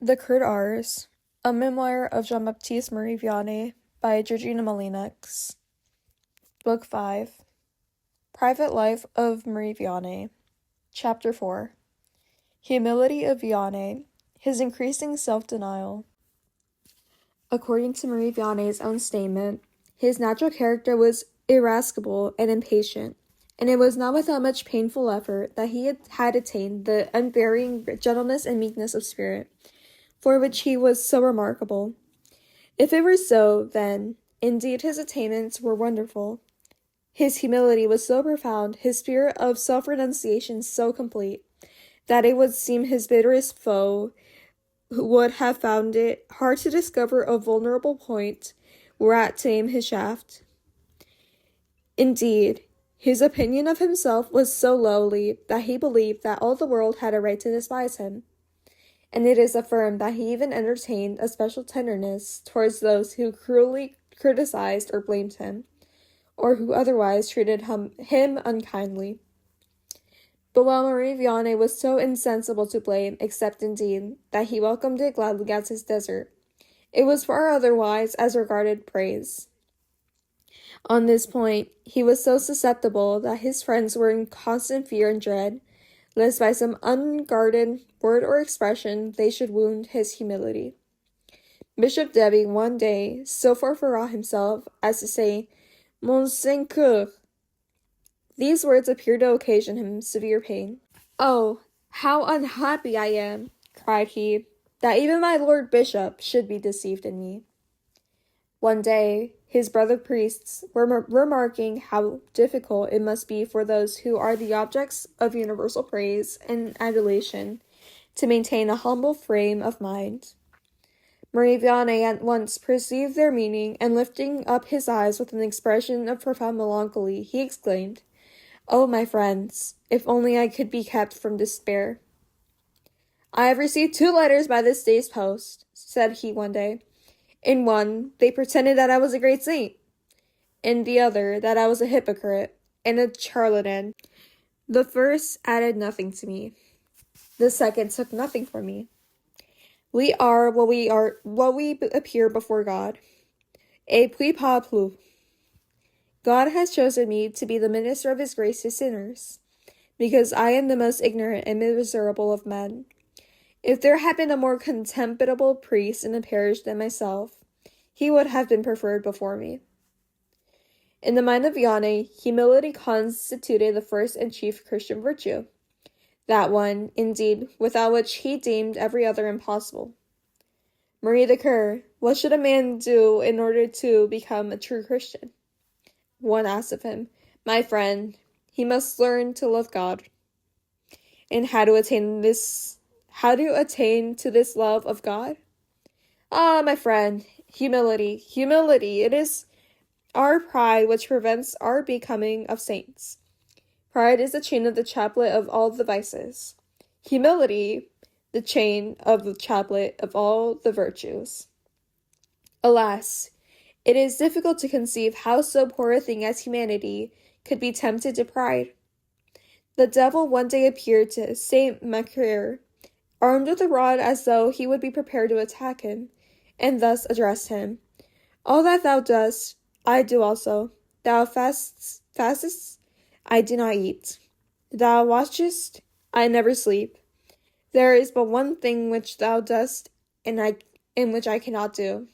The Cura de Ars, a memoir of Jean-Baptiste-Marie Vianney by Georgina Molyneux. Book 5. Private Life of Marie Vianney. Chapter 4. Humility of Vianney, his increasing self-denial. According to Marie Vianney's own statement, his natural character was irascible and impatient, and it was not without much painful effort that he had attained the unvarying gentleness and meekness of spirit, for which he was so remarkable. If it were so, then, indeed, his attainments were wonderful. His humility was so profound, his spirit of self-renunciation so complete, that it would seem his bitterest foe would have found it hard to discover a vulnerable point whereat to aim his shaft. Indeed, his opinion of himself was so lowly that he believed that all the world had a right to despise him. And it is affirmed that he even entertained a special tenderness towards those who cruelly criticized or blamed him, or who otherwise treated him unkindly. But while Marie Vianney was so insensible to blame, except indeed that he welcomed it gladly as his desert, it was far otherwise as regarded praise. On this point, he was so susceptible that his friends were in constant fear and dread, lest by some unguarded word or expression they should wound his humility. Bishop Debbie one day so far forgot himself as to say, "Monseigneur." These words appeared to occasion him severe pain. "Oh, how unhappy I am," cried he, "that even my Lord Bishop should be deceived in me." One day, his brother priests were remarking how difficult it must be for those who are the objects of universal praise and adulation to maintain a humble frame of mind. Marie Vianney at once perceived their meaning, and lifting up his eyes with an expression of profound melancholy, he exclaimed, "Oh, my friends, if only I could be kept from despair." "I have received 2 letters by this day's post," said he one day. "In one, they pretended that I was a great saint. In the other, that I was a hypocrite and a charlatan. The first added nothing to me. The second took nothing from me. We are what we appear before God. Et puis pas plus. God has chosen me to be the minister of his grace to sinners, because I am the most ignorant and miserable of men. If there had been a more contemptible priest in the parish than myself, he would have been preferred before me." In the mind of Vianney, humility constituted the first and chief Christian virtue, that one, indeed, without which he deemed every other impossible. "Marie the Cure, what should a man do in order to become a true Christian?" One asked of him. "My friend, he must learn to love God." "And how to attain to this love of God?" "Ah, my friend, humility. It is our pride which prevents our becoming of saints. Pride is the chain of the chaplet of all the vices. Humility, the chain of the chaplet of all the virtues." Alas, it is difficult to conceive how so poor a thing as humanity could be tempted to pride. The devil one day appeared to Saint Macquer, armed with a rod as though he would be prepared to attack him, and thus addressed him, "All that thou dost, I do also. Thou fastest, I do not eat. Thou watchest, I never sleep. There is but one thing which thou dost, and which I cannot do."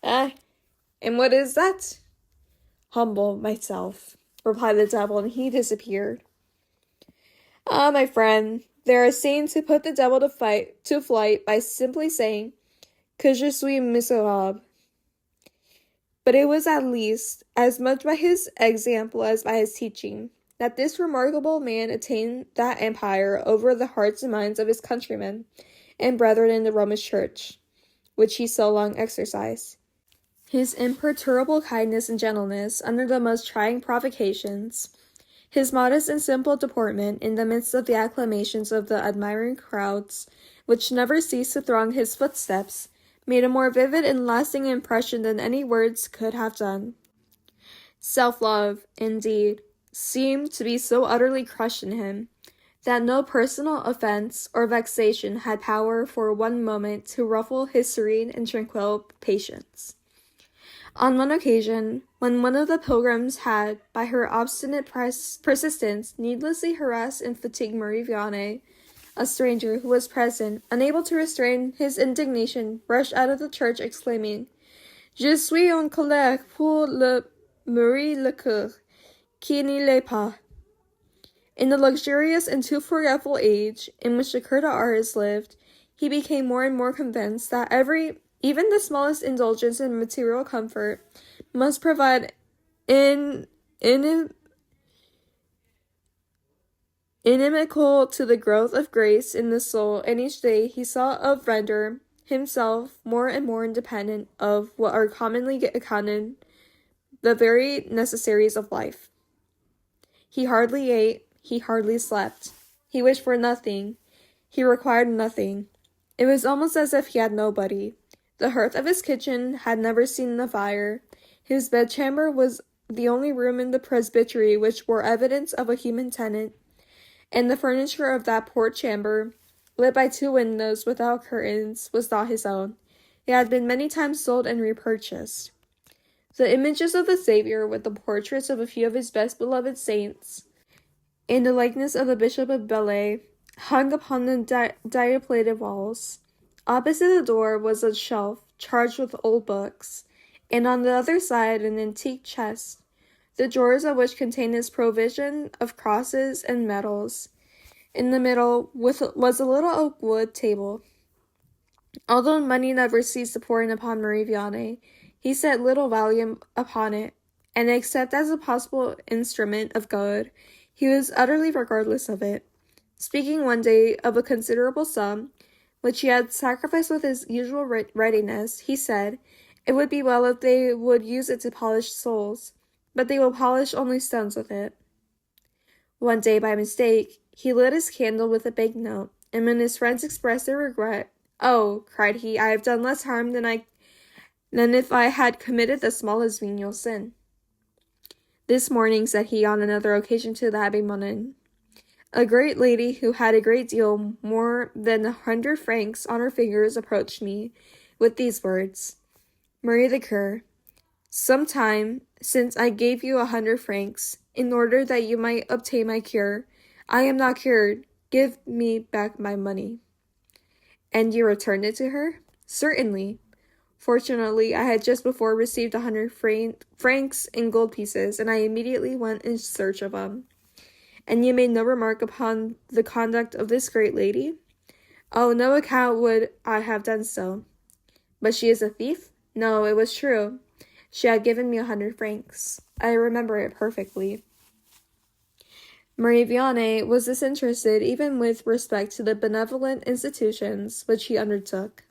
And what is that?" "Humble myself," replied the devil, and he disappeared. Ah, my friend, there are saints who put the devil to flight by simply saying, "Que je suis misérable." But it was at least, as much by his example as by his teaching, that this remarkable man attained that empire over the hearts and minds of his countrymen and brethren in the Romish Church, which he so long exercised. His imperturbable kindness and gentleness under the most trying provocations, his modest and simple deportment in the midst of the acclamations of the admiring crowds, which never ceased to throng his footsteps, made a more vivid and lasting impression than any words could have done. Self-love, indeed, seemed to be so utterly crushed in him, that no personal offense or vexation had power for one moment to ruffle his serene and tranquil patience. On one occasion, when one of the pilgrims had, by her obstinate persistence, needlessly harassed and fatigued Marie Vianney, a stranger who was present, unable to restrain his indignation, rushed out of the church exclaiming, "Je suis en colère pour le Marie le coeur, qui n'y l'est pas." In the luxurious and too forgetful age in which the Cura de Ars lived, he became more and more convinced that even the smallest indulgence in material comfort, must provide inimical to the growth of grace in the soul, and each day he sought to render himself more and more independent of what are commonly accounted the very necessaries of life. He hardly ate, he hardly slept. He wished for nothing. He required nothing. It was almost as if he had nobody. The hearth of his kitchen had never seen the fire. His bedchamber was the only room in the presbytery which bore evidence of a human tenant, and the furniture of that poor chamber, lit by 2 windows without curtains, was not his own. It had been many times sold and repurchased. The images of the Saviour, with the portraits of a few of his best beloved saints, and the likeness of the Bishop of Belley, hung upon the diaplated walls. Opposite the door was a shelf charged with old books, and on the other side an antique chest, the drawers of which contained his provision of crosses and medals. In the middle was a little oak wood table. Although money never ceased to pour in upon Marie Vianney, he set little value upon it, and except as a possible instrument of good, he was utterly regardless of it. Speaking one day of a considerable sum, which he had sacrificed with his usual readiness, he said, "It would be well if they would use it to polish souls, but they will polish only stones with it." One day, by mistake, he lit his candle with a banknote, and when his friends expressed their regret, "Oh," cried he, "I have done less harm than if I had committed the smallest venial sin." "This morning," said he on another occasion to the Abbé Molyneux, "a great lady who had a great deal more than 100 francs on her fingers approached me with these words, 'Marie the Cure, some time since I gave you 100 francs in order that you might obtain my cure. I am not cured. Give me back my money.'" "And you returned it to her?" "Certainly. Fortunately, I had just before received 100 francs in gold pieces, and I immediately went in search of them." "And you made no remark upon the conduct of this great lady?" "On no account would I have done so." "But she is a thief?" "No, it was true. She had given me 100 francs. I remember it perfectly." Marie Vianney was disinterested even with respect to the benevolent institutions which he undertook.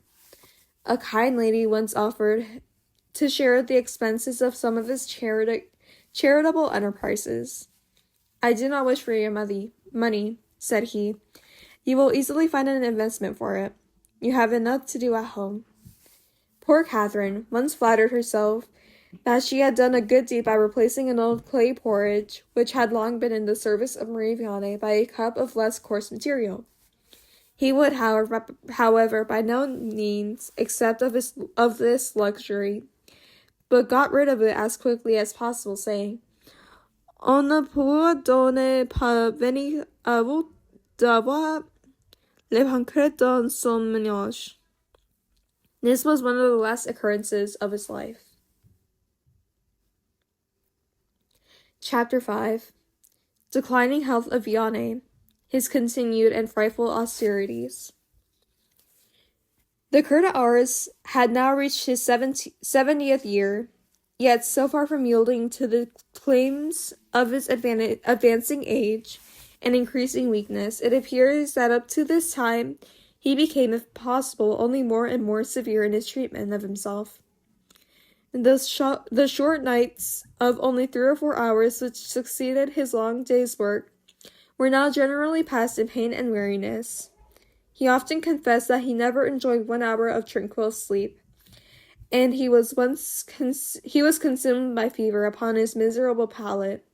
A kind lady once offered to share the expenses of some of his charitable enterprises. "I do not wish for your money," said he. "You will easily find an investment for it. You have enough to do at home." Poor Catherine once flattered herself that she had done a good deed by replacing an old clay porridge, which had long been in the service of Marie Vianney, by a cup of less coarse material. He would, however, by no means accept of this luxury, but got rid of it as quickly as possible, saying, "On ne peut donc pas venir à vous d'avoir le pancret dans son ménage." This was one of the last occurrences of his life. Chapter 5. Declining Health of Vianney, His Continued and Frightful Austerities. The Cura de Ars had now reached his 70th year, yet so far from yielding to the claims of his advancing age and increasing weakness, it appears that up to this time he became, if possible, only more and more severe in his treatment of himself. The short nights of only 3 or 4 hours which succeeded his long day's work were now generally passed in pain and weariness. He often confessed that he never enjoyed 1 hour of tranquil sleep, and he was consumed by fever upon his miserable pallet.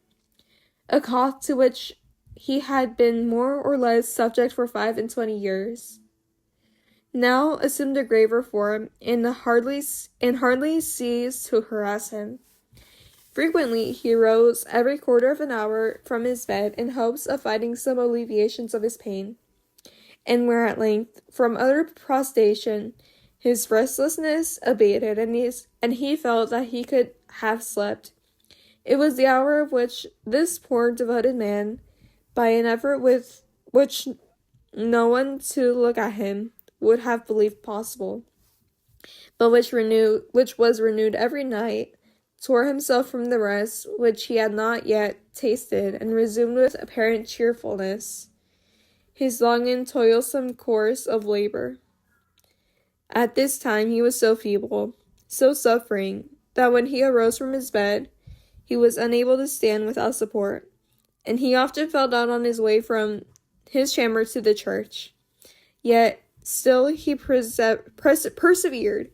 A cough to which he had been more or less subject for 25 years, now assumed a graver form and hardly ceased to harass him. Frequently, he rose every quarter of an hour from his bed in hopes of finding some alleviations of his pain, and where at length, from utter prostration, his restlessness abated, and he felt that he could have slept. It was the hour of which this poor devoted man, by an effort with which no one to look at him would have believed possible, but which was renewed every night, tore himself from the rest which he had not yet tasted, and resumed with apparent cheerfulness his long and toilsome course of labor. At this time he was so feeble, so suffering, that when he arose from his bed, he was unable to stand without support, and he often fell down on his way from his chamber to the church. Yet still he persevered,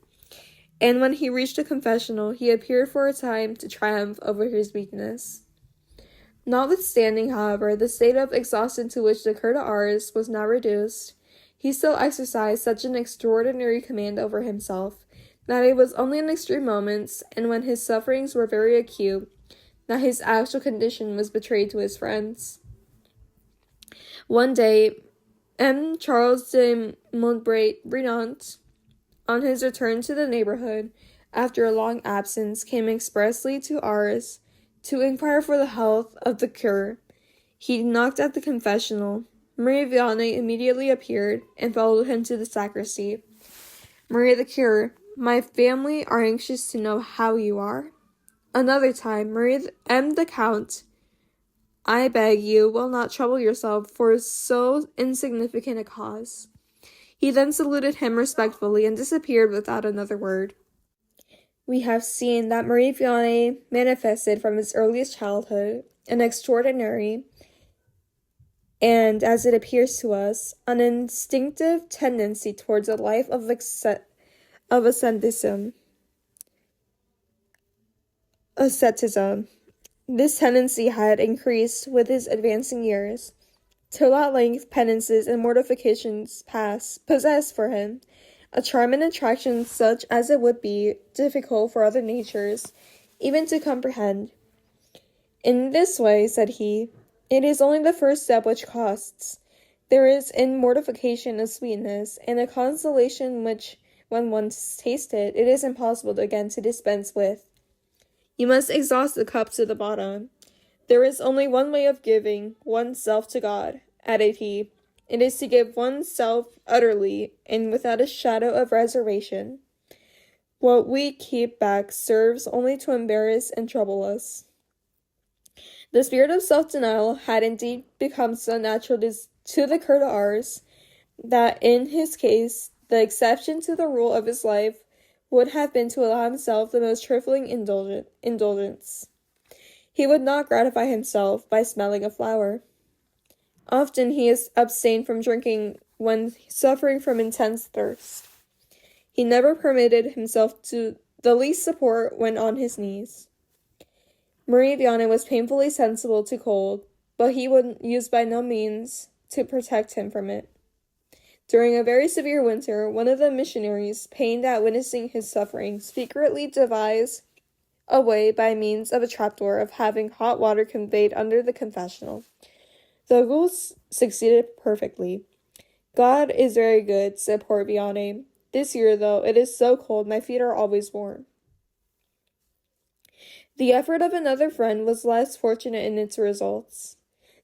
and when he reached the confessional, he appeared for a time to triumph over his weakness. Notwithstanding, however, the state of exhaustion to which the Cura de Ars was now reduced, he still exercised such an extraordinary command over himself, that it was only in extreme moments, and when his sufferings were very acute, that his actual condition was betrayed to his friends. One day, M. Charles de Montbrant, on his return to the neighborhood, after a long absence, came expressly to Ars to inquire for the health of the cure. He knocked at the confessional. Marie Vianney immediately appeared and followed him to the sacristy. Marie the cure, my family are anxious to know how you are. Another time, Marie M. the Count, I beg you will not trouble yourself for so insignificant a cause. He then saluted him respectfully and disappeared without another word. We have seen that Marie Vianney manifested from his earliest childhood an extraordinary, and, as it appears to us, an instinctive tendency towards a life of asceticism. This tendency had increased with his advancing years, till at length penances and mortifications possessed for him a charm and attraction such as it would be difficult for other natures even to comprehend. In this way, said he, it is only the first step which costs. There is in mortification a sweetness and a consolation which, when once tasted, it is impossible again to dispense with. You must exhaust the cup to the bottom. There is only one way of giving oneself to God, added he. It is to give oneself utterly and without a shadow of reservation. What we keep back serves only to embarrass and trouble us. The spirit of self-denial had indeed become so natural to the Cura de Ars that in his case the exception to the rule of his life would have been to allow himself the most trifling indulgence. He would not gratify himself by smelling a flower. Often he is abstained from drinking when suffering from intense thirst. He never permitted himself to the least support when on his knees. Marie Vianney was painfully sensible to cold, but he would use by no means to protect him from it. During a very severe winter, one of the missionaries, pained at witnessing his sufferings, secretly devised a way by means of a trapdoor of having hot water conveyed under the confessional. The ruse succeeded perfectly. God is very good, said poor Vianney. This year, though, it is so cold, my feet are always warm. The effort of another friend was less fortunate in its results.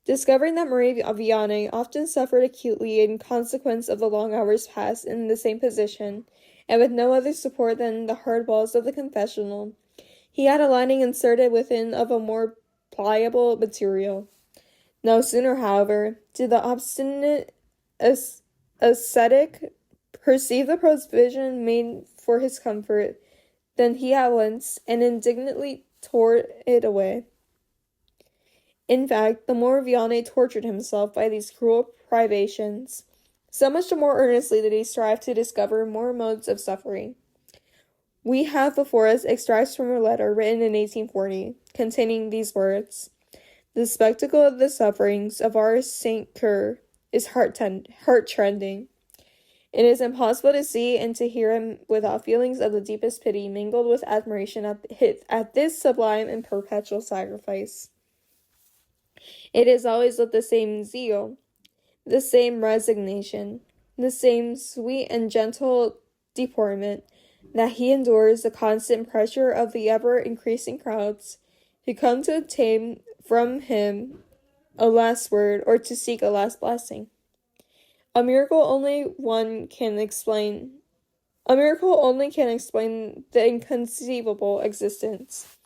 Discovering that Marie Vianney often suffered acutely in consequence of the long hours passed in the same position, and with no other support than the hard walls of the confessional, he had a lining inserted within of a more pliable material. No sooner, however, did the obstinate ascetic perceive the provision made for his comfort, than he at once and indignantly tore it away. In fact, the more Vianney tortured himself by these cruel privations, so much the more earnestly did he strive to discover more modes of suffering. We have before us extracts from a letter written in 1840, containing these words: The spectacle of the sufferings of our Saint Cure is heart-rending. It is impossible to see and to hear him without feelings of the deepest pity mingled with admiration at this sublime and perpetual sacrifice. It is always with the same zeal, the same resignation, the same sweet and gentle deportment that he endures the constant pressure of the ever-increasing crowds who come to obtain from him a last word or to seek a last blessing. A miracle only can explain the inconceivable existence.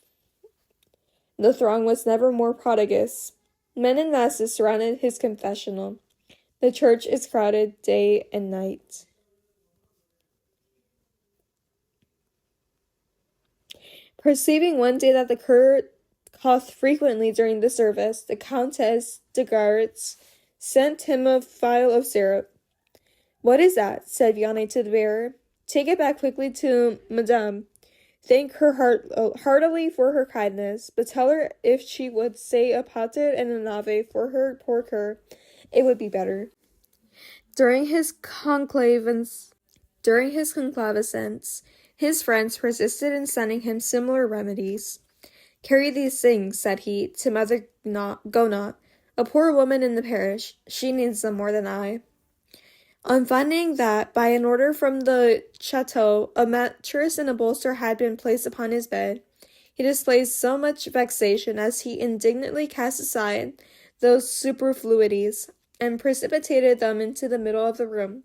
The throng was never more prodigious. Men in masses surrounded his confessional. The church is crowded day and night. Perceiving one day that the cure coughed frequently during the service, the Countess de Gartz sent him a phial of syrup. "What is that?" said Vianney to the bearer. "Take it back quickly to Madame. Thank her heartily for her kindness, but tell her if she would say a Pater and an Ave for her poor cure, it would be better." During his convalescence, his friends persisted in sending him similar remedies. "Carry these things," said he, "to Mother Gonat, a poor woman in the parish. She needs them more than I." On finding that, by an order from the chateau, a mattress and a bolster had been placed upon his bed, he displayed so much vexation as he indignantly cast aside those superfluities, and precipitated them into the middle of the room,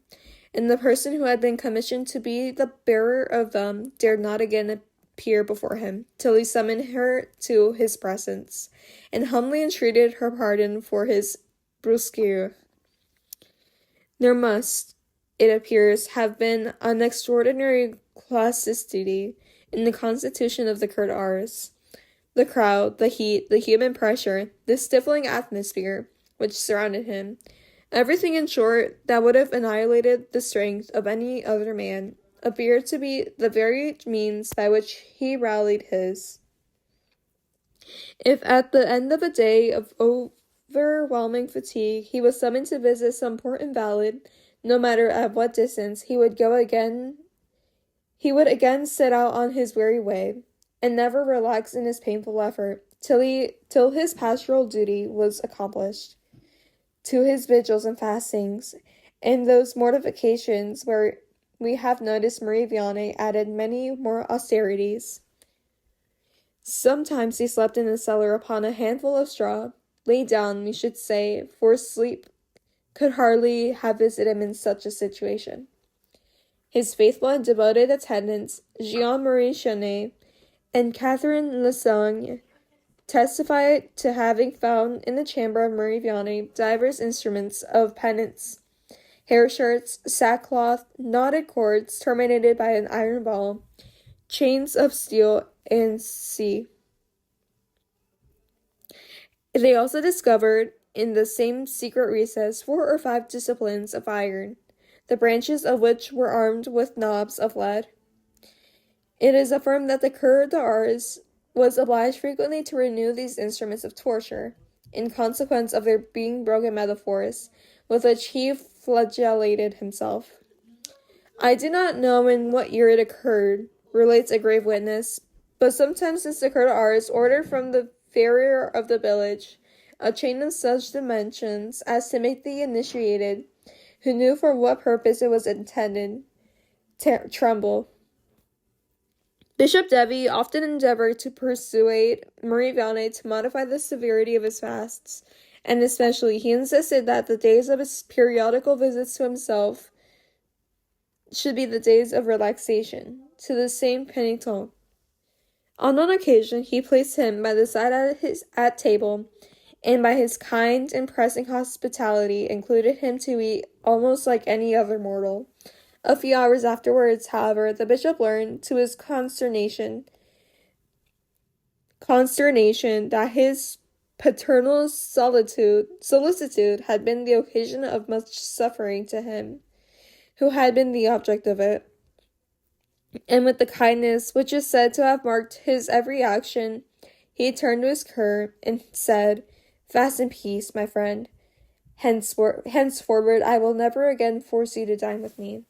and the person who had been commissioned to be the bearer of them dared not again appear before him, till he summoned her to his presence, and humbly entreated her pardon for his brusquerie. There must, it appears, have been an extraordinary plasticity in the constitution of the Cura de Ars. The crowd, the heat, the human pressure, the stifling atmosphere which surrounded him, everything in short that would have annihilated the strength of any other man, appeared to be the very means by which he rallied his. If at the end of a day of overwhelming fatigue he was summoned to visit some port invalid, no matter at what distance, he would again set out on his weary way, and never relax in his painful effort, till his pastoral duty was accomplished. To his vigils and fastings, and those mortifications where we have noticed Marie Vianney added many more austerities. Sometimes he slept in the cellar upon a handful of straw, lay down, we should say, for sleep could hardly have visited him in such a situation. His faithful and devoted attendants, Jean-Marie Chenet and Catherine Lessegne, testified to having found in the chamber of Marie Vianney divers instruments of penance, hair shirts, sackcloth, knotted cords terminated by an iron ball, chains of steel, and sea. They also discovered, in the same secret recess, 4 or 5 disciplines of iron, the branches of which were armed with knobs of lead. It is affirmed that the Cura de Ars was obliged frequently to renew these instruments of torture, in consequence of their being broken by the force with which he flagellated himself. "I do not know in what year it occurred," relates a grave witness, "but sometimes this Cura de Ars ordered from the farrier of the village a chain of such dimensions as to make the initiated, who knew for what purpose it was intended, tremble." Bishop Devy often endeavored to persuade Marie Vianney to modify the severity of his fasts, and especially he insisted that the days of his periodical visits to himself should be the days of relaxation, to the same penitent. On one occasion he placed him by the side at table, and by his kind and pressing hospitality included him to eat almost like any other mortal. A few hours afterwards, however, the bishop learned, to his consternation, that his paternal solicitude had been the occasion of much suffering to him, who had been the object of it. And with the kindness which is said to have marked his every action, he turned to his cure and said, Fast in peace, my friend. Henceforward, I will never again force you to dine with me.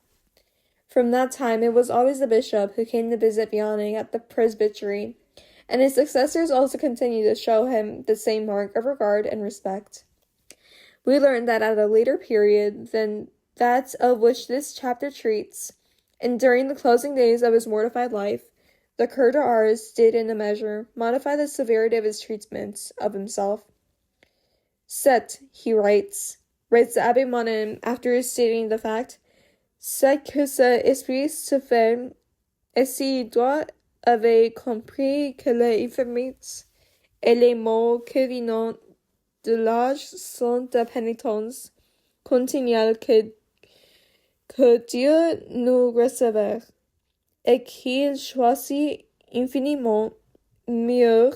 From that time, it was always the bishop who came to visit Vianney at the presbytery, and his successors also continued to show him the same mark of regard and respect. We learned that at a later period than that of which this chapter treats, and during the closing days of his mortified life, the Cura de Ars did in a measure modify the severity of his treatment of himself. Set, he writes the Abbé Molyneux after stating the fact, c'est que cet esprit se fait, et s'il doit avait compris que les infirmités et les maux qui viennent de l'âge sont de pénitence continuelle que Dieu nous réserve, et qu'il choisit infiniment mieux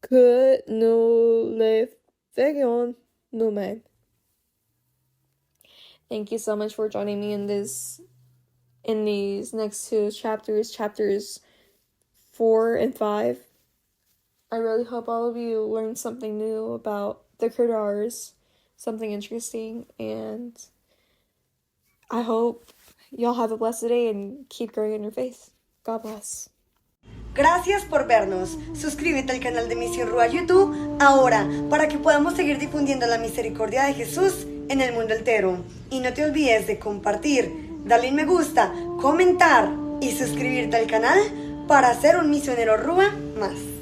que nous le ferions nous-mêmes. Thank you so much for joining me in these next two chapters 4 and 5. I really hope all of you learned something new about the Cura de Ars, something interesting, and I hope y'all have a blessed day and keep growing in your faith. God bless. Gracias por vernos. Suscríbete al canal de Misión Ruah YouTube ahora para que podamos seguir difundiendo la misericordia de Jesús en el mundo entero. Y no te olvides de compartir, darle un me gusta, comentar y suscribirte al canal para ser un misionero Ruah más.